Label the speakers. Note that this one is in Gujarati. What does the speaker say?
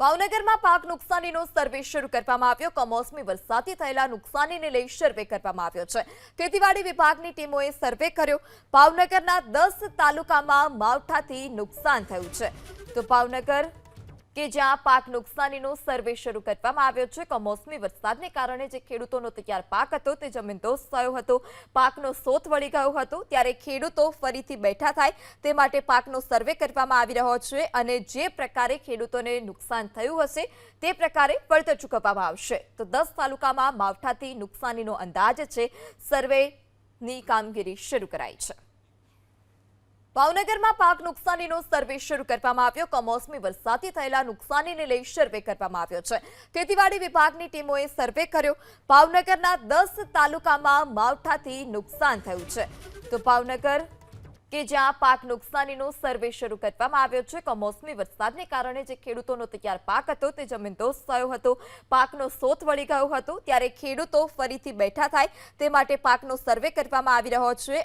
Speaker 1: ભાવનગરમાં પાક નુકસાનીનો સર્વે શરૂ કરવામાં આવ્યો। કમોસમી વરસાદથી થયેલા નુકસાનીને લઈ સર્વે કરવામાં આવ્યો છે। ખેતીવાડી વિભાગની ટીમોએ સર્વે કર્યો। ભાવનગરના 10 તાલુકામાં માવઠાથી નુકસાન થયું છે। તો ભાવનગર કે જ્યાં પાક નુકસાનીનો સર્વે શરૂ કરવામાં આવ્યો છે। કમોસમી વરસાદને કારણે જે ખેડૂતોનો તૈયાર પાક હતો તે જમીનદોસ્ત થયો હતો, પાકનો સોથ વળી ગયો હતો, ત્યારે ખેડૂતો ફરીથી બેઠા થાય તે માટે પાકનો સર્વે કરવામાં આવી રહ્યો છે અને જે પ્રકારે ખેડૂતોને નુકસાન થયું હશે તે પ્રકારે વળતર ચૂકવવામાં આવશે। તો 10 તાલુકામાં માવઠાથી નુકસાનીનો અંદાજ છે। સર્વેની કામગીરી શરૂ કરાઈ છે। ભાવનગરમાં પાક નુકસાનીનો સર્વે શરૂ કરવામાં આવ્યો। કમોસમી વરસાદથી થયેલા નુકસાનીને લઈ સર્વે કરવામાં આવ્યો છે। ખેતીવાડી વિભાગની ટીમોએ સર્વે કર્યો। ભાવનગરના 10 તાલુકામાં માવઠાથી નુકસાન થયું છે। તો ભાવનગર કે જ્યાં પાક નુકસાનીનો સર્વે શરૂ કરવામાં આવ્યો છે। કમોસમી વરસાદને કારણે જે ખેડૂતોનો તૈયાર પાક હતો તે જમીનદોસ્ત થયો હતો, પાકનો સોથ વળી ગયો હતો, ત્યારે ખેડૂતો ફરીથી બેઠા થાય તે માટે પાકનો સર્વે કરવામાં આવી રહ્યો છે।